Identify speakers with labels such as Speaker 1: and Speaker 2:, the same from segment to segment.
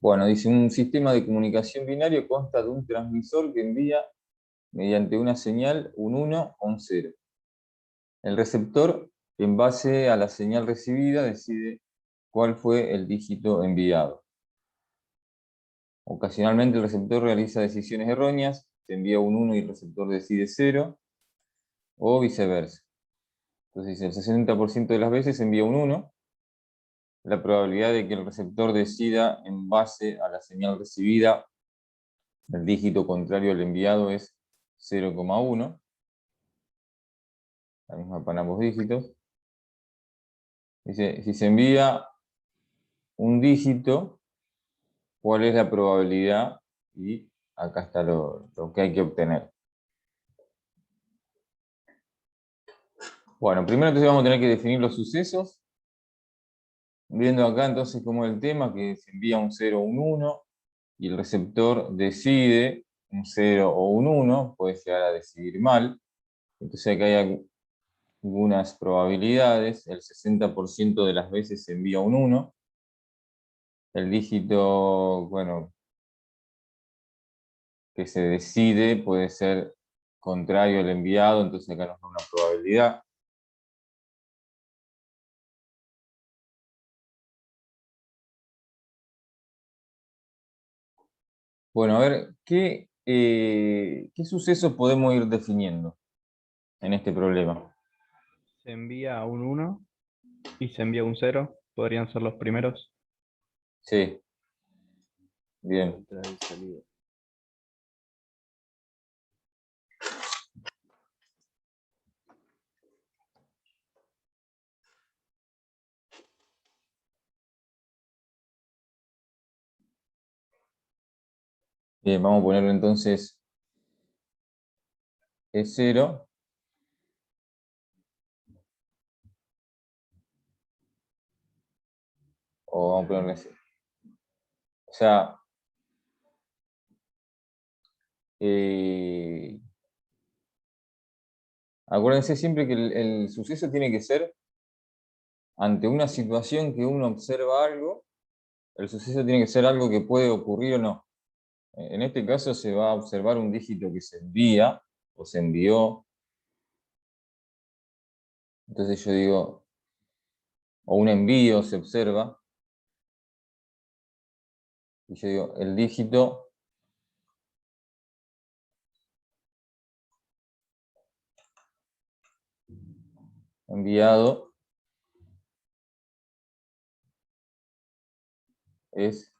Speaker 1: Bueno, dice, un sistema de comunicación binario consta de un transmisor que envía mediante una señal un 1 o un 0. El receptor, en base a la señal recibida, decide cuál fue el dígito enviado. Ocasionalmente el receptor realiza decisiones erróneas, se envía un 1 y el receptor decide 0, o viceversa. Entonces, el 60% de las veces se envía un 1. La probabilidad de que el receptor decida en base a la señal recibida el dígito contrario al enviado es 0,1. La misma para ambos dígitos. Dice, si se envía un dígito, ¿cuál es la probabilidad? Y acá está lo que hay que obtener. Bueno, primero entonces vamos a tener que definir los sucesos. Viendo acá entonces cómo es el tema, que se envía un 0 o un 1, y el receptor decide un 0 o un 1, puede llegar a decidir mal. Entonces acá hay algunas probabilidades. El 60% de las veces se envía un 1. El dígito, bueno, que se decide puede ser contrario al enviado, entonces acá nos da una probabilidad. Bueno, a ver, ¿qué sucesos podemos ir definiendo en este problema?
Speaker 2: Se envía un 1 y se envía un 0. Podrían ser los primeros.
Speaker 1: Sí, bien.
Speaker 3: Entrada y salida.
Speaker 1: Bien, vamos a ponerlo entonces E0. O vamos a ponerle así. O sea, eh, acuérdense siempre que el suceso tiene que ser ante una situación que uno observa algo, el suceso tiene que ser algo que puede ocurrir o no. En este caso se va a observar un dígito que se envía o se envió. Entonces yo digo, o un envío se observa, y yo digo, el dígito enviado es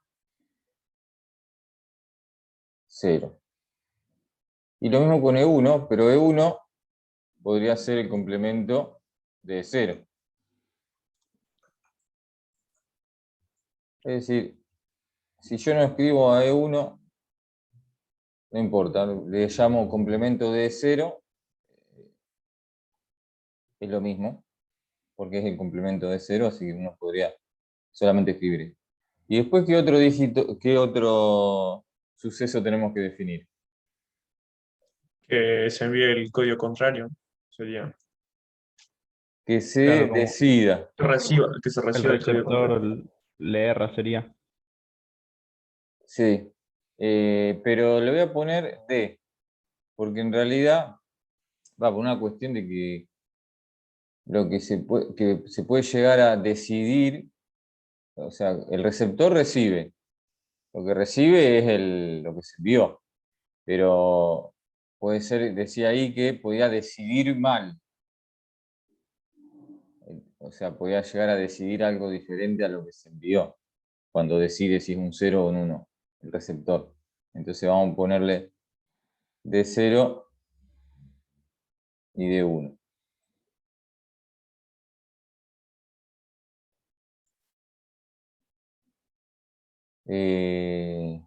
Speaker 1: 0. Y lo mismo con E1, pero E1 podría ser el complemento de 0. Es decir, si yo no escribo a E1, no importa, le llamo complemento de 0, es lo mismo, porque es el complemento de 0, así que uno podría solamente escribir. Y después, ¿qué otro dígito, qué otro suceso tenemos que definir?
Speaker 4: Que se envíe el código contrario, sería.
Speaker 1: Que se
Speaker 2: Claro, como
Speaker 1: decida.
Speaker 4: Que se
Speaker 2: el
Speaker 4: reciba el código contrario.
Speaker 2: receptor le erra sería.
Speaker 1: Sí. Pero le voy a poner D, porque en realidad va por una cuestión de que lo que se puede llegar a decidir, o sea, el receptor recibe, lo que recibe es lo que se envió, pero puede ser, decía ahí que podía decidir mal, o sea, podía llegar a decidir algo diferente a lo que se envió, cuando decide si es un 0 o un 1, el receptor. Entonces vamos a ponerle D0 y D1. Eh,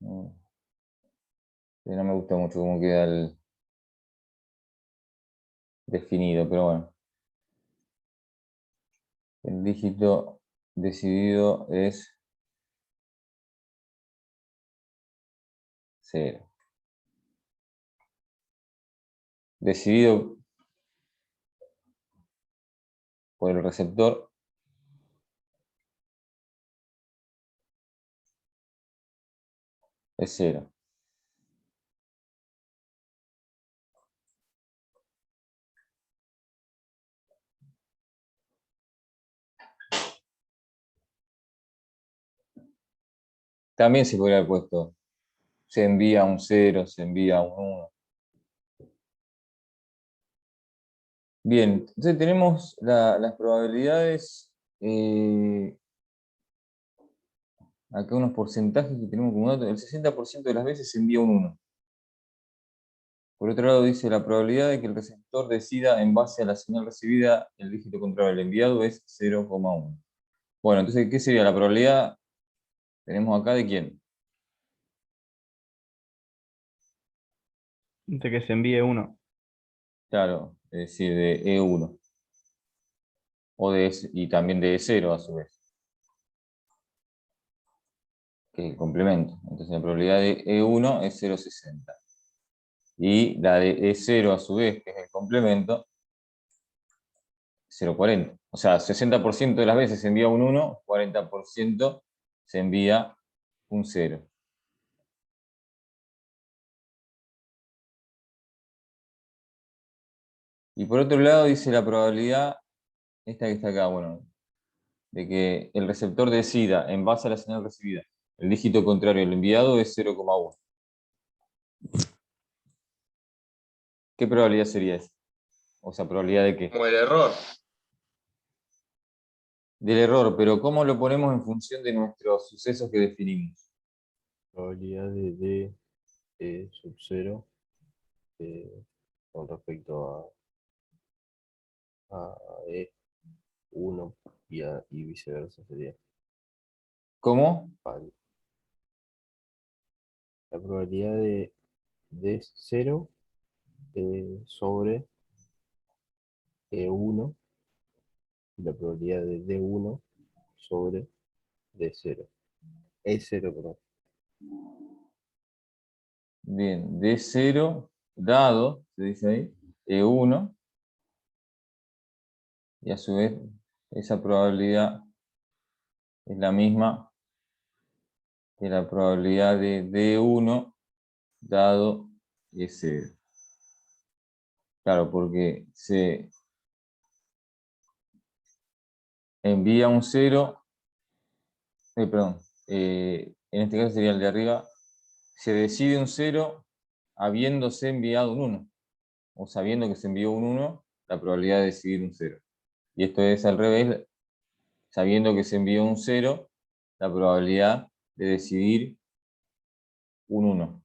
Speaker 1: no, no me gusta mucho cómo queda el definido, pero bueno. El dígito decidido es 0. decidido por el receptor es 0. También se podría haber puesto, se envía un 0, se envía un 1. Bien, entonces tenemos las probabilidades, acá unos porcentajes que tenemos como dato. El 60% de las veces se envía un 1. Por otro lado, dice la probabilidad de que el receptor decida en base a la señal recibida el dígito contrario al enviado es 0,1. Bueno, entonces, ¿qué sería la probabilidad? Tenemos acá de quién.
Speaker 2: De que se envíe uno.
Speaker 1: Claro, es decir, de E1. Y también de E0 a su vez, que es el complemento. Entonces la probabilidad de E1 es 0,60. Y la de E0 a su vez, que es el complemento, 0,40. O sea, 60% de las veces se envía un 1, 40% se envía un 0. Y por otro lado dice la probabilidad, esta que está acá, bueno, de que el receptor decida en base a la señal recibida el dígito contrario al enviado es 0,1. ¿Qué probabilidad sería esa? O sea, ¿probabilidad de qué?
Speaker 4: Como el error.
Speaker 1: Del error, pero ¿cómo lo ponemos en función de nuestros sucesos que definimos?
Speaker 3: Probabilidad de D sub 0 con respecto a E1 y viceversa sería.
Speaker 1: ¿Cómo?
Speaker 3: Vale. La probabilidad de D0 sobre E1 y la probabilidad de D1 sobre D0. E0, perdón.
Speaker 1: Bien, D0 dado, se dice ahí, E1, y a su vez esa probabilidad es la misma que la probabilidad de D1 dado E0. Claro, porque se envía un 0, perdón, en este caso sería el de arriba, se decide un 0 habiéndose enviado un 1, o sabiendo que se envió un 1, la probabilidad de decidir un 0. Y esto es al revés, sabiendo que se envió un 0, la probabilidad de decidir un 1,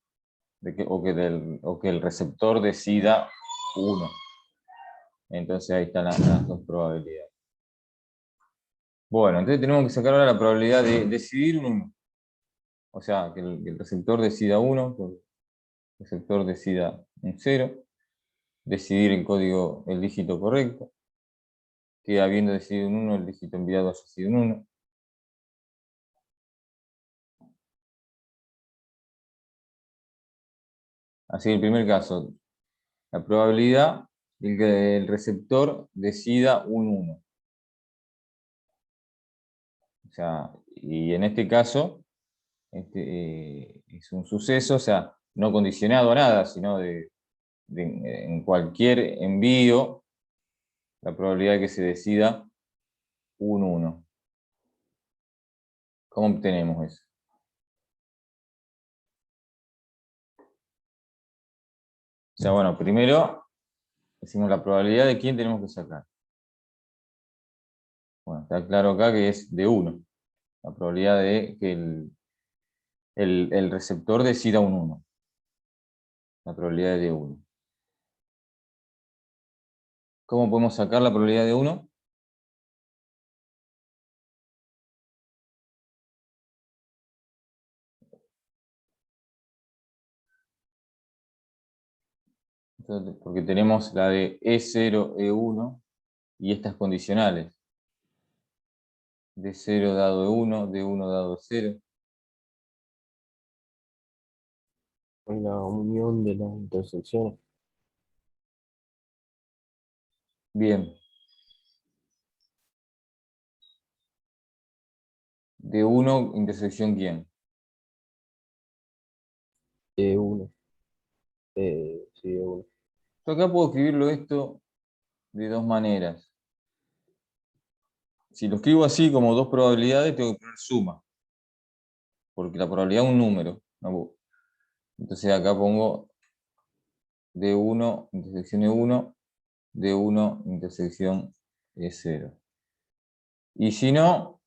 Speaker 1: o que el receptor decida 1. Entonces ahí están las dos probabilidades. Bueno, entonces tenemos que sacar ahora la probabilidad de decidir un 1. O sea, que el receptor decida 1, que el receptor decida un 0, decidir el código, el dígito correcto, que habiendo decidido un 1, el dígito enviado haya sido un 1. Así que el primer caso, la probabilidad de que el receptor decida un 1. O sea, y en este caso, es un suceso, o sea, no condicionado a nada, sino en cualquier envío, la probabilidad de que se decida un 1. ¿Cómo obtenemos eso? O sea, bueno, primero decimos la probabilidad de quién tenemos que sacar. Bueno, está claro acá que es de 1. La probabilidad de que el receptor decida un 1. La probabilidad de 1. ¿Cómo podemos sacar la probabilidad de 1? Porque tenemos la de E0, E1 y estas condicionales. D0 dado E1, D1 dado E0.
Speaker 3: Con la unión de las intersecciones.
Speaker 1: Bien. D1 intersección ¿quién?
Speaker 3: E1. Sí, E1.
Speaker 1: Yo acá puedo escribirlo esto de dos maneras. Si lo escribo así como dos probabilidades, tengo que poner suma. Porque la probabilidad es un número. ¿No? Entonces acá pongo D1 intersección E1, D1 intersección E0. Y si no,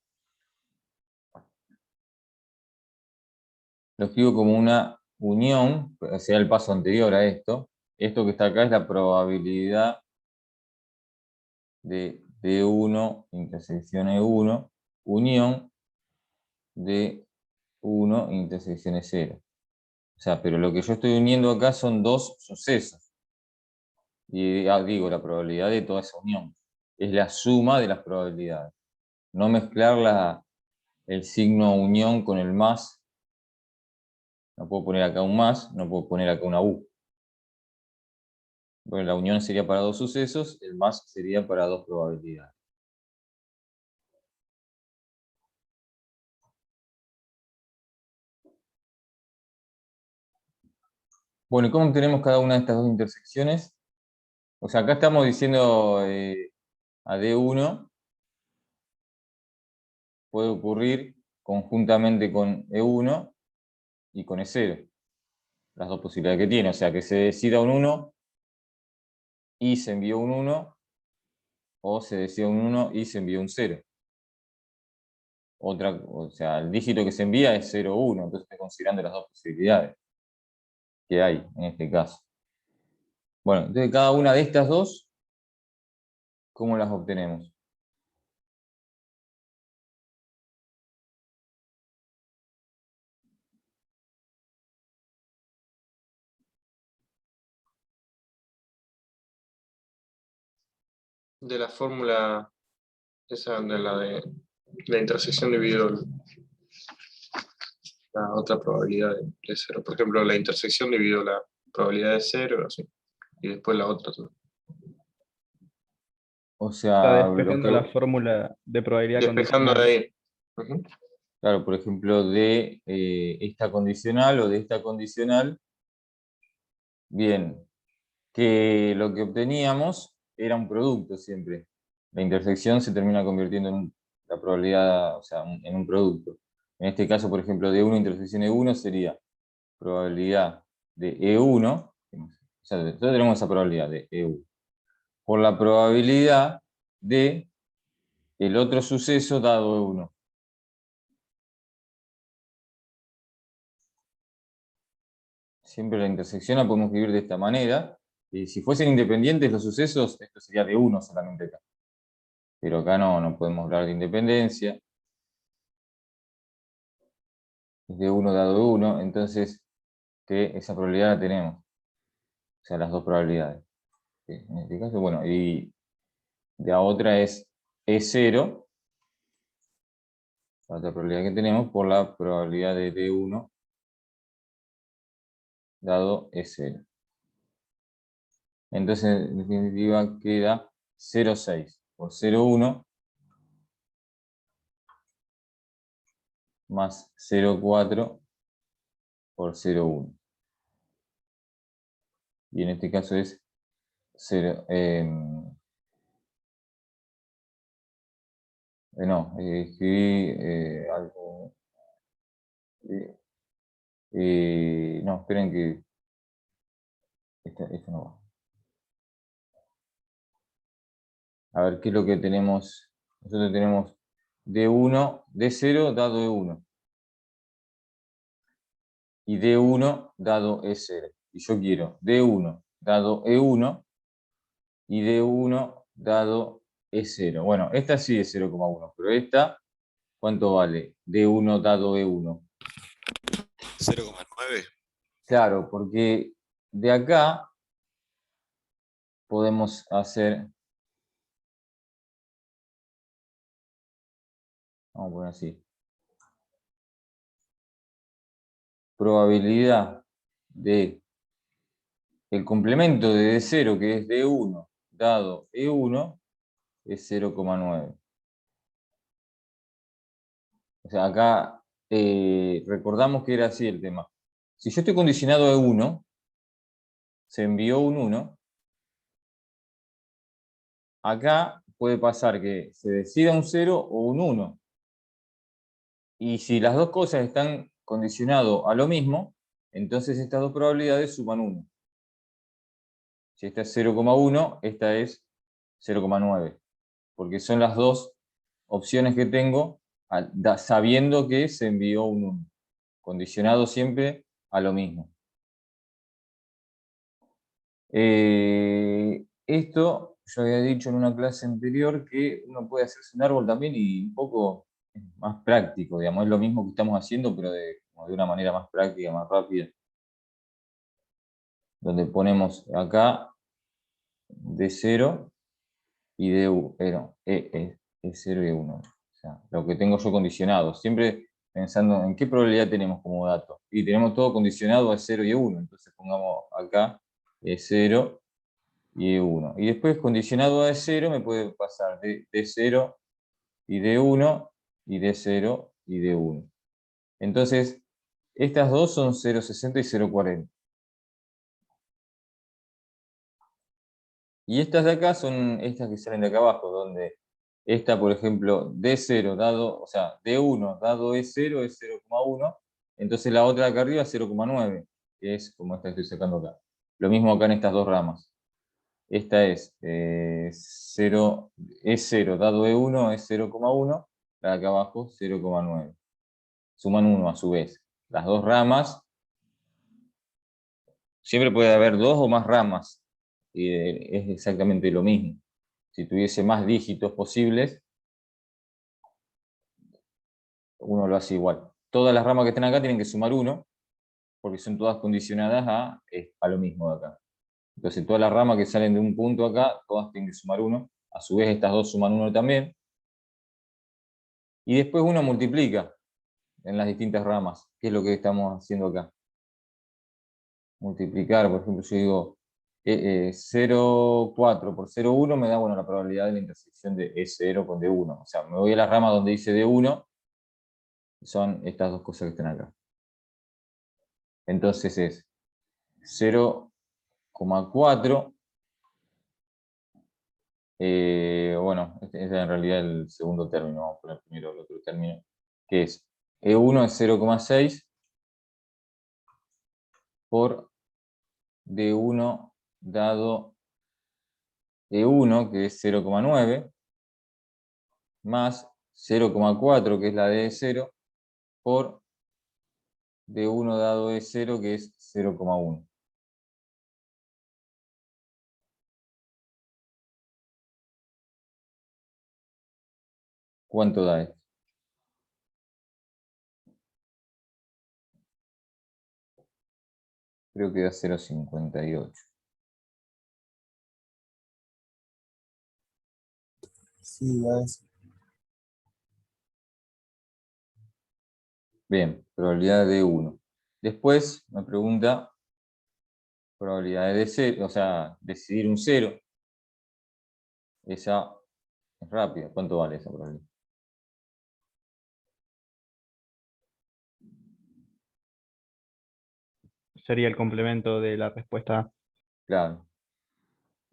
Speaker 1: lo escribo como una unión, sea el paso anterior a esto. Esto que está acá es la probabilidad de D1 intersección E1, unión de 1 intersección E0. O sea, pero lo que yo estoy uniendo acá son dos sucesos. Y digo, la probabilidad de toda esa unión. Es la suma de las probabilidades. No mezclar el signo unión con el más. No puedo poner acá un más, no puedo poner acá una U. Bueno, la unión sería para dos sucesos, el más sería para dos probabilidades. Bueno, ¿y cómo obtenemos cada una de estas dos intersecciones? O sea, acá estamos diciendo a D1 puede ocurrir conjuntamente con E1 y con E0. Las dos posibilidades que tiene. O sea, que se decida un 1 y se envió un 1, o se decida un 1 y se envió un 0. O sea, el dígito que se envía es 0 o 1, entonces estoy considerando las dos posibilidades que hay en este caso. Bueno, entonces cada una de estas dos, ¿cómo las obtenemos?
Speaker 4: De la fórmula esa de la intersección dividido la otra probabilidad de cero. Por ejemplo, la intersección dividido la probabilidad de cero, así. Y después la otra.
Speaker 1: O
Speaker 2: Está
Speaker 1: sea, lo
Speaker 2: despejando
Speaker 1: que,
Speaker 2: la fórmula de probabilidad
Speaker 4: Despejando de
Speaker 2: condicional.
Speaker 4: ahí. Ujú.
Speaker 1: claro, por ejemplo, de esta condicional o de esta condicional, bien, que lo que obteníamos era un producto siempre. La intersección se termina convirtiendo en la probabilidad, o sea, en un producto. En este caso, por ejemplo, de 1 intersección E1 sería probabilidad de E1, o sea, nosotros tenemos esa probabilidad de E1, por la probabilidad de el otro suceso dado E1. Siempre la intersección la podemos escribir de esta manera. Y si fuesen independientes los sucesos, esto sería de 1 solamente acá. Pero acá no podemos hablar de independencia. Es de 1 dado de 1, entonces que esa probabilidad la tenemos. O sea, las dos probabilidades. En este caso, bueno, y la otra es E0, la otra probabilidad que tenemos, por la probabilidad de D1 dado E0. Entonces, en definitiva, queda 0,6 por 0,1 más 0,4 por 0,1. Y en este caso es 0. No, escribí algo. No, esperen que esto no va. A ver, ¿qué es lo que tenemos? Nosotros tenemos D1, D0 dado E1. Y D1 dado E0. Y yo quiero D1 dado E1 y D1 dado E0. Bueno, esta sí es 0,1, pero esta, ¿cuánto vale? D1 dado E1.
Speaker 5: 0,9.
Speaker 1: Claro, porque de acá podemos hacer, vamos a poner así, probabilidad de el complemento de D0, que es D1 dado E1 es 0,9. O sea, acá recordamos que era así el tema. Si yo estoy condicionado a E1, se envió un 1, acá puede pasar que se decida un 0 o un 1. Y si las dos cosas están condicionadas a lo mismo, entonces estas dos probabilidades suman 1. Si esta es 0,1, esta es 0,9. Porque son las dos opciones que tengo sabiendo que se envió un 1. Condicionado siempre a lo mismo. Esto yo había dicho en una clase anterior que uno puede hacerse un árbol también y un poco más práctico, digamos, es lo mismo que estamos haciendo, pero como de una manera más práctica, más rápida. Donde ponemos acá D0 y D1, E0 y E1. O sea, lo que tengo yo condicionado, siempre pensando en qué probabilidad tenemos como dato. Y tenemos todo condicionado a E0 y E1, entonces pongamos acá E0 y E1. Y después condicionado a E0 me puede pasar de D0 y D1 y D0 y D1. Entonces, estas dos son 0,60 y 0,40. Y estas de acá son estas que salen de acá abajo, donde esta, por ejemplo, D0 dado, o sea, D1 dado E0 es 0,1, entonces la otra de acá arriba es 0,9, que es como esta que estoy sacando acá. Lo mismo acá en estas dos ramas. Esta es 0, E0 dado E1 es 0,1, la de acá abajo 0,9. Suman 1 a su vez. Las dos ramas, siempre puede haber dos o más ramas, y es exactamente lo mismo. Si tuviese más dígitos posibles, uno lo hace igual. Todas las ramas que están acá tienen que sumar 1, porque son todas condicionadas a lo mismo de acá. Entonces todas las ramas que salen de un punto acá, todas tienen que sumar 1. A su vez estas dos suman 1 también. Y después uno multiplica en las distintas ramas, que es lo que estamos haciendo acá. Multiplicar, por ejemplo, yo digo 0,4 por 0,1 me da, bueno, la probabilidad de la intersección de E0 con D1. O sea, me voy a la rama donde dice D1, son estas dos cosas que están acá. Entonces es 0,4. Bueno, este es en realidad el segundo término. Vamos a poner primero el otro término, que es E1 es 0,6 por D1 dado E1, que es 0,9, más 0,4, que es la de E0, por D1 dado E0, que es 0,1. ¿Cuánto da esto? Creo que da 0,58.
Speaker 5: Sí, ya es.
Speaker 1: Bien, probabilidad de 1. Después me pregunta probabilidad de 0, o sea, decidir un 0. Esa es rápida. ¿Cuánto vale esa probabilidad?
Speaker 2: Sería el complemento de la respuesta A.
Speaker 1: Claro.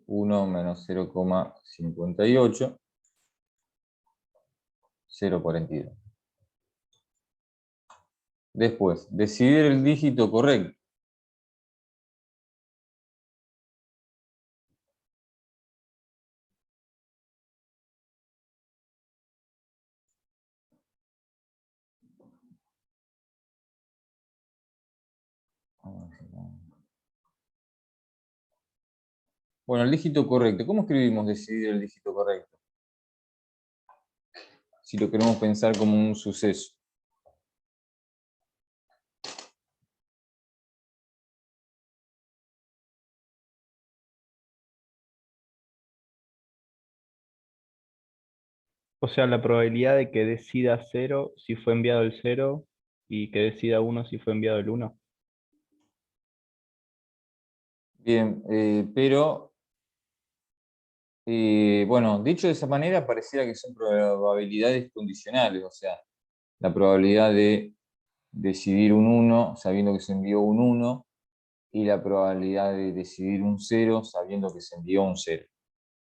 Speaker 1: 1 menos 0,58, 0,42. Después, decidir el dígito correcto. Bueno, el dígito correcto. ¿Cómo escribimos decidir el dígito correcto? Si lo queremos pensar como un suceso.
Speaker 2: O sea, la probabilidad de que decida 0 si fue enviado el 0 y que decida 1 si fue enviado el 1.
Speaker 1: Bien, pero Bueno, dicho de esa manera, pareciera que son probabilidades condicionales, o sea, la probabilidad de decidir un 1 sabiendo que se envió un 1 y la probabilidad de decidir un 0 sabiendo que se envió un 0.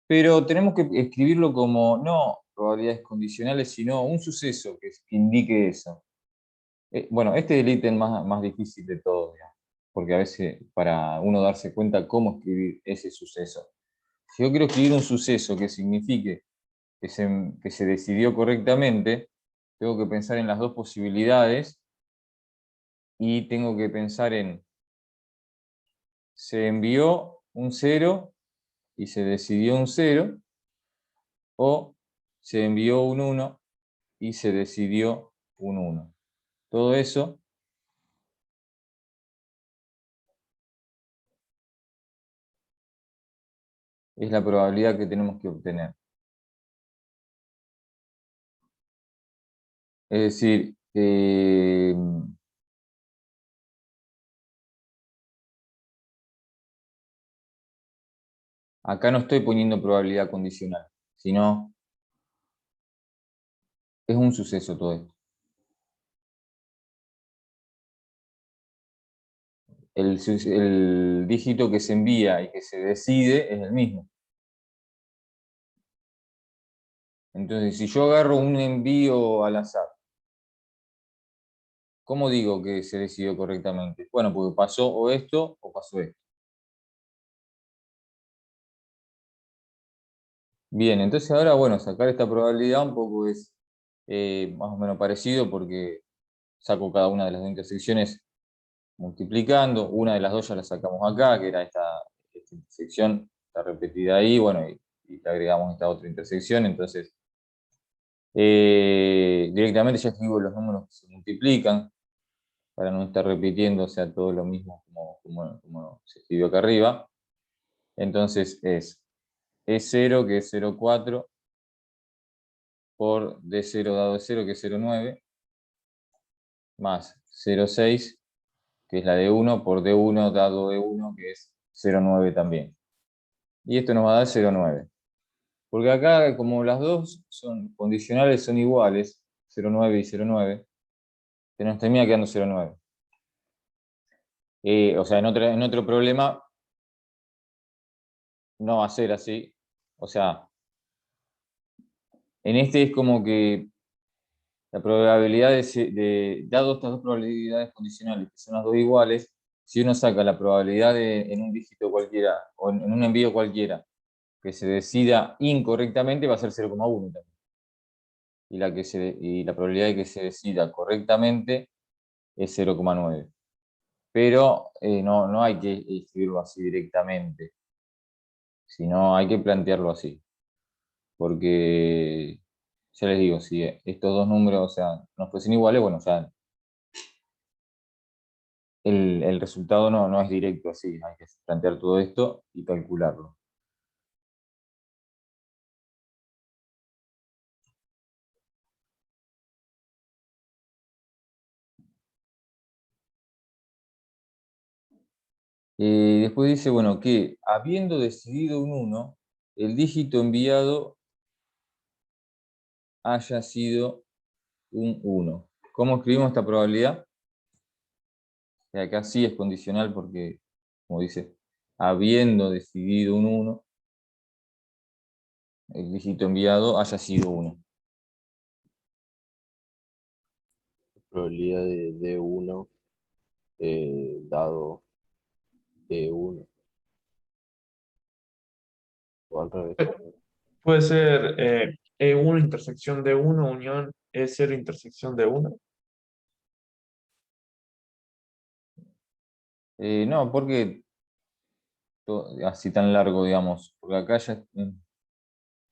Speaker 1: Pero tenemos que escribirlo como no probabilidades condicionales, sino un suceso que indique eso. Bueno, este es el ítem más difícil de todos, digamos, porque a veces para uno darse cuenta cómo escribir ese suceso. Si yo quiero escribir un suceso que signifique que se decidió correctamente, tengo que pensar en las dos posibilidades y tengo que pensar en se envió un 0 y se decidió un 0, o se envió un 1 y se decidió un 1. Todo eso es la probabilidad que tenemos que obtener. Es decir, acá no estoy poniendo probabilidad condicional, sino es un suceso todo esto. El dígito que se envía y que se decide es el mismo. Entonces, si yo agarro un envío al azar, ¿cómo digo que se decidió correctamente? Bueno, porque pasó o esto o pasó esto. Bien, entonces ahora, bueno, sacar esta probabilidad un poco es más o menos parecido porque saco cada una de las dos intersecciones multiplicando. Una de las dos ya la sacamos acá, que era esta intersección, está repetida ahí, bueno, y le agregamos esta otra intersección. Entonces, directamente ya escribo los números que se multiplican para no estar repitiendo, o sea, todo lo mismo como se escribió acá arriba. Entonces es E0, que es 0,4, por D0 dado de 0, que es 0,9, más 0,6, que es la de 1, por D1 dado de 1, que es 0,9 también. Y esto nos va a dar 0,9. Porque acá, como las dos son condicionales, son iguales, 0,9 y 0,9, se nos termina quedando 0,9. O sea, en otro problema no va a ser así. O sea, en este es como que la probabilidad dado estas dos probabilidades condicionales, que son las dos iguales, si uno saca la probabilidad en un dígito cualquiera, o en un envío cualquiera, que se decida incorrectamente, va a ser 0,1 también. Y la probabilidad de que se decida correctamente es 0,9. Pero no hay que escribirlo así directamente, sino hay que plantearlo así. Porque, ya les digo, si estos dos números, o sea, no fuesen iguales, bueno, ya el resultado no es directo así, hay que plantear todo esto y calcularlo. Después dice, bueno, que habiendo decidido un 1, el dígito enviado haya sido un 1. ¿Cómo escribimos esta probabilidad? Que acá sí es condicional porque, como dice, habiendo decidido un 1, el dígito enviado haya sido 1.
Speaker 3: Probabilidad de D1 dado E1 o al revés.
Speaker 4: Puede ser E1 intersección D1 unión E0 intersección D1.
Speaker 1: No, porque así tan largo, digamos, porque acá ya,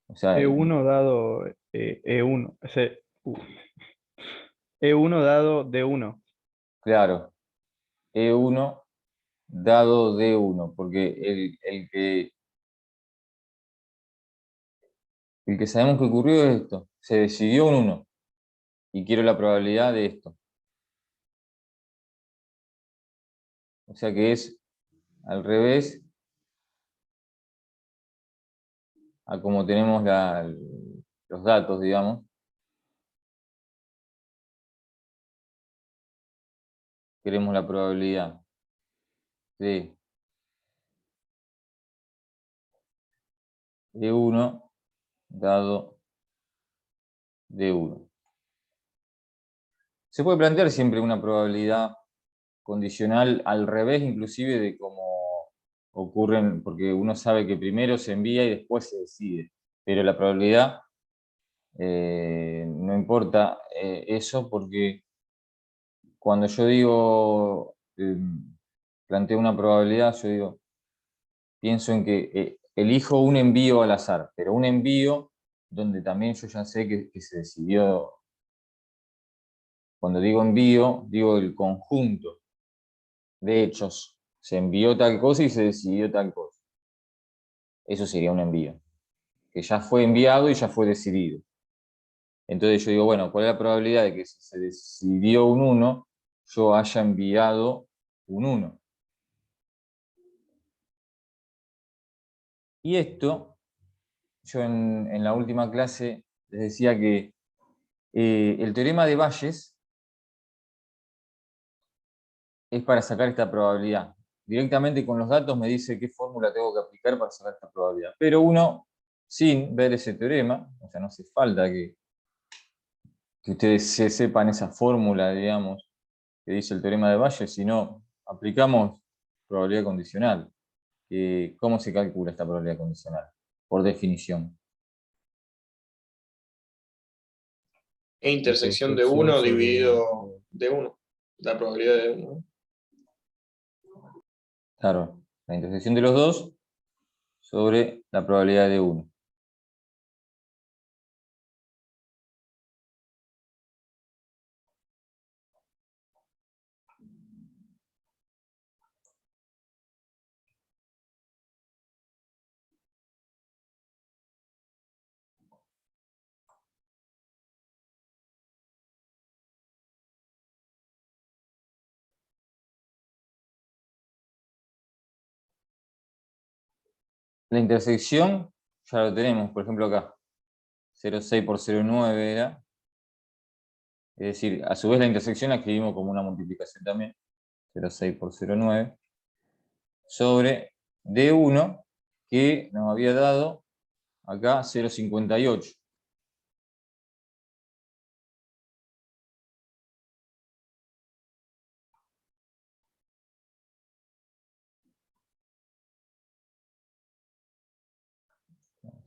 Speaker 1: o sea,
Speaker 2: E1 dado E1. E1 dado D1.
Speaker 1: claro, E1 dado D1, porque el que sabemos que ocurrió es esto, se decidió un 1 y quiero la probabilidad de esto. O sea que es al revés a como tenemos los datos, digamos. Queremos la probabilidad de D1 dado D1. Se puede plantear siempre una probabilidad condicional al revés, inclusive de cómo ocurren, porque uno sabe que primero se envía y después se decide, pero la probabilidad no importa eso, porque cuando yo digo, planteo una probabilidad, yo digo, pienso en que elijo un envío al azar, pero un envío donde también yo ya sé que se decidió. Cuando digo envío, digo el conjunto de hechos. Se envió tal cosa y se decidió tal cosa. Eso sería un envío, que ya fue enviado y ya fue decidido. Entonces yo digo, bueno, ¿cuál es la probabilidad de que si se decidió un 1, yo haya enviado un 1? Y esto, yo en la última clase les decía que el teorema de Bayes es para sacar esta probabilidad. Directamente con los datos me dice qué fórmula tengo que aplicar para sacar esta probabilidad. Pero uno, sin ver ese teorema, o sea, no hace falta que ustedes se sepan esa fórmula, digamos, que dice el teorema de Bayes, sino aplicamos probabilidad condicional. ¿Cómo se calcula esta probabilidad condicional? Por definición.
Speaker 4: E intersección de 1 dividido de 1. La probabilidad de 1.
Speaker 1: Claro, la intersección de los dos sobre la probabilidad de 1. La intersección ya lo tenemos, por ejemplo acá. 0,6 por 0,9 era. Es decir, a su vez la intersección la escribimos como una multiplicación también. 0,6 por 0,9. Sobre D1, que nos había dado acá 0,58.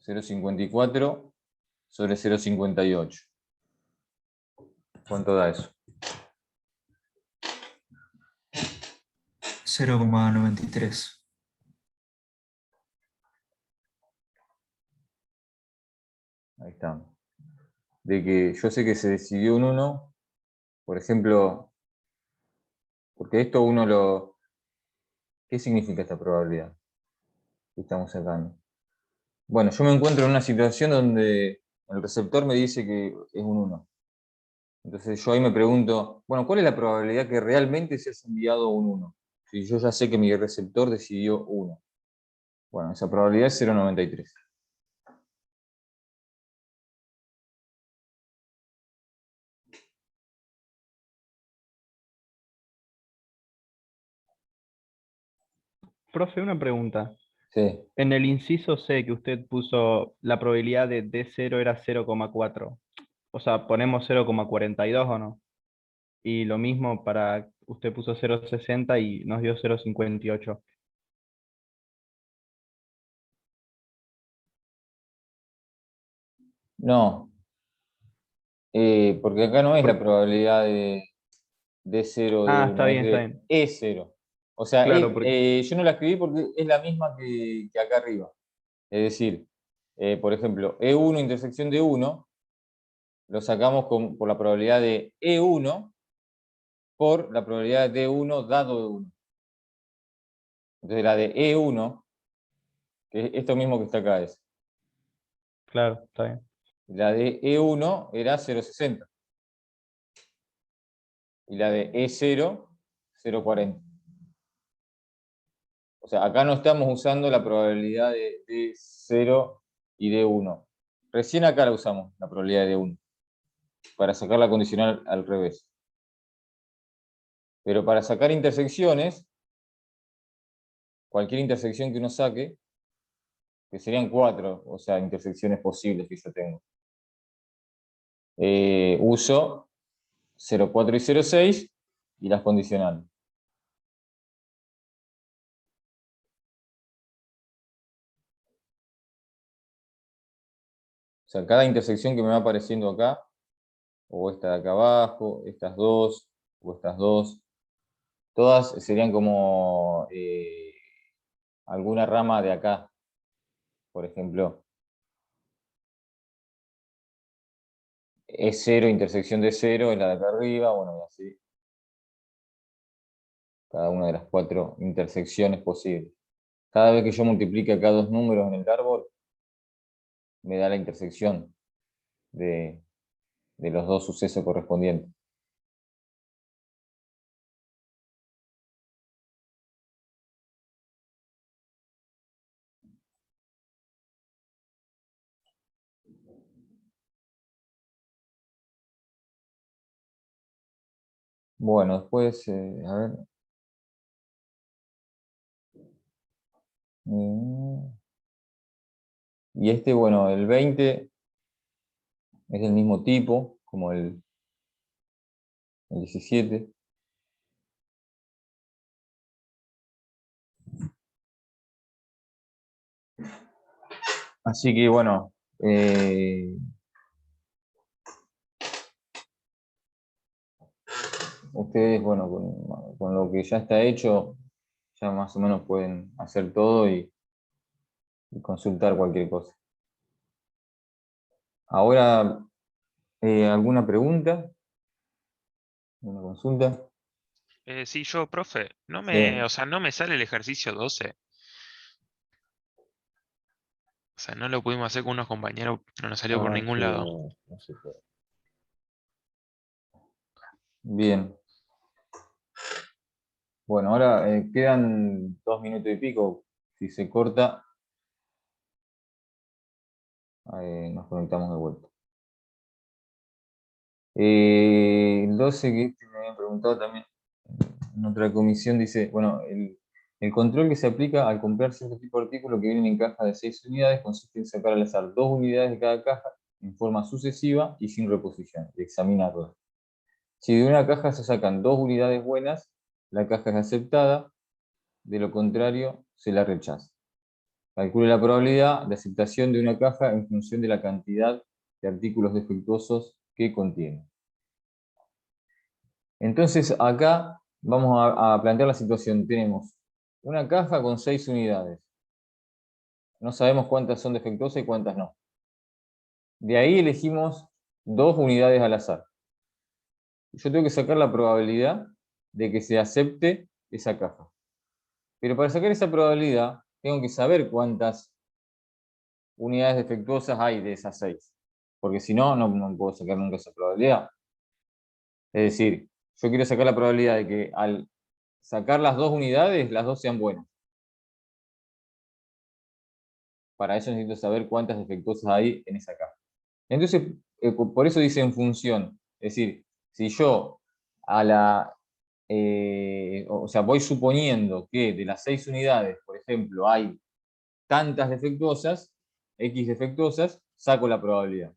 Speaker 1: $0,54 sobre 0,58. ¿Cuánto da eso?
Speaker 5: 0,93.
Speaker 1: Ahí está. De que yo sé que se decidió un 1, por ejemplo, porque esto uno lo... ¿Qué significa esta probabilidad que estamos sacando? Bueno, yo me encuentro en una situación donde el receptor me dice que es un 1. Entonces yo ahí me pregunto, bueno, ¿cuál es la probabilidad que realmente se haya enviado un 1? Si yo ya sé que mi receptor decidió 1. Bueno, esa probabilidad es 0,93.
Speaker 2: Profe, una pregunta.
Speaker 1: Sí,
Speaker 2: En el inciso C que usted puso, la probabilidad de D0 era 0,4. O sea, ponemos 0,42 o no. Y lo mismo para, usted puso 0,60 y nos dio 0,58.
Speaker 1: no, porque acá no es la
Speaker 2: Por-
Speaker 1: probabilidad de 0 de
Speaker 2: Ah,
Speaker 1: 1,
Speaker 2: está
Speaker 1: es
Speaker 2: bien, está
Speaker 1: de
Speaker 2: bien.
Speaker 1: E0. O sea,
Speaker 2: Claro, porque,
Speaker 1: yo no la escribí porque es la misma que acá arriba. Es decir, por ejemplo, E1 intersección de 1, lo sacamos por la probabilidad de E1 por la probabilidad de D1 dado de 1. Entonces la de E1, que es esto mismo que está acá, es.
Speaker 2: claro, está bien.
Speaker 1: La de E1 era 0,60. Y la de E0, 0,40. O sea, acá no estamos usando la probabilidad de 0 y D1. Recién acá la usamos, la probabilidad de D1, para sacar la condicional al revés. Pero para sacar intersecciones, cualquier intersección que uno saque, que serían 4, o sea, intersecciones posibles que yo tengo, uso 0,4 y 0,6 y las condicionales. O sea, cada intersección que me va apareciendo acá, o esta de acá abajo, estas dos, o estas dos, todas serían como alguna rama de acá, por ejemplo. E0, intersección de 0, es la de acá arriba, bueno, y así. Cada una de las 4 intersecciones posibles. Cada vez que yo multiplique acá dos números en el árbol, me da la intersección de los dos sucesos correspondientes. Bueno, después, a ver. Y este, bueno, el 20 es del mismo tipo como el 17. Así que, bueno, ustedes, bueno, con lo que ya está hecho, ya más o menos pueden hacer todo y consultar cualquier cosa. Ahora, ¿alguna pregunta? ¿Una consulta?
Speaker 6: Sí, yo, profe,
Speaker 1: Sí.
Speaker 6: o sea, no me sale el ejercicio 12. O sea, no lo pudimos hacer con unos compañeros, no nos salió por
Speaker 3: Ah,
Speaker 6: ningún
Speaker 3: sí,
Speaker 6: lado.
Speaker 3: no se puede.
Speaker 1: Bien. Bueno, ahora quedan 2 minutos y pico. Si se corta, nos conectamos de vuelta. El 12 que me habían preguntado también en otra comisión dice, bueno, el control que se aplica al comprar cierto tipo de artículos que vienen en caja de 6 unidades consiste en sacar al azar 2 unidades de cada caja en forma sucesiva y sin reposición, y examinarlas. Si de una caja se sacan 2 unidades buenas, la caja es aceptada, de lo contrario, se la rechaza. Calcule la probabilidad de aceptación de una caja en función de la cantidad de artículos defectuosos que contiene. Entonces, acá vamos a plantear la situación. Tenemos una caja con 6 unidades. No sabemos cuántas son defectuosas y cuántas no. De ahí elegimos 2 unidades al azar. Yo tengo que sacar la probabilidad de que se acepte esa caja. Pero para sacar esa probabilidad, tengo que saber cuántas unidades defectuosas hay de esas 6. Porque si no, no puedo sacar nunca esa probabilidad. Es decir, yo quiero sacar la probabilidad de que al sacar las 2 unidades, las 2 sean buenas. Para eso necesito saber cuántas defectuosas hay en esa caja. Entonces, por eso dice en función. Es decir, si yo a la... o sea, voy suponiendo que de las 6 unidades, por ejemplo, hay tantas defectuosas, X defectuosas, saco la probabilidad.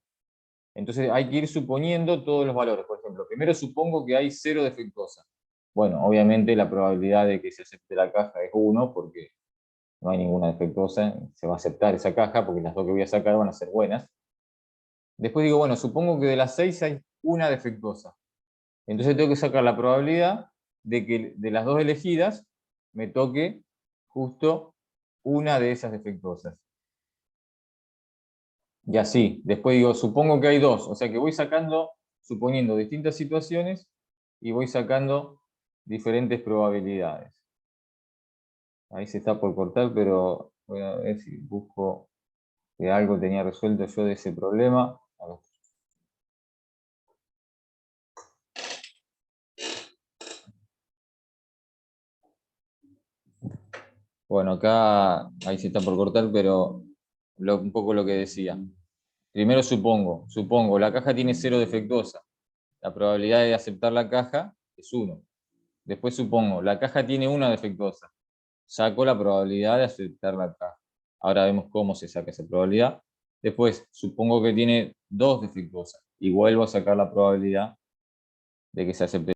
Speaker 1: Entonces hay que ir suponiendo todos los valores. Por ejemplo, primero supongo que hay 0 defectuosas. Bueno, obviamente la probabilidad de que se acepte la caja es 1, porque no hay ninguna defectuosa, se va a aceptar esa caja, porque las 2 que voy a sacar van a ser buenas. Después digo, bueno, supongo que de las 6 hay una defectuosa. Entonces tengo que sacar la probabilidad de que de las 2 elegidas me toque justo una de esas defectuosas. Y así, después digo, supongo que hay 2, o sea que voy sacando, suponiendo distintas situaciones, y voy sacando diferentes probabilidades. Ahí se está por cortar, pero voy a ver si busco que algo tenía resuelto yo de ese problema. A ver. Bueno, acá, ahí se está por cortar, pero un poco lo que decía. Primero supongo, la caja tiene 0 defectuosa. La probabilidad de aceptar la caja es 1. Después supongo, la caja tiene 1 defectuosa. Saco la probabilidad de aceptar la caja. Ahora vemos cómo se saca esa probabilidad. Después supongo que tiene 2 defectuosas. Y vuelvo a sacar la probabilidad de que se acepte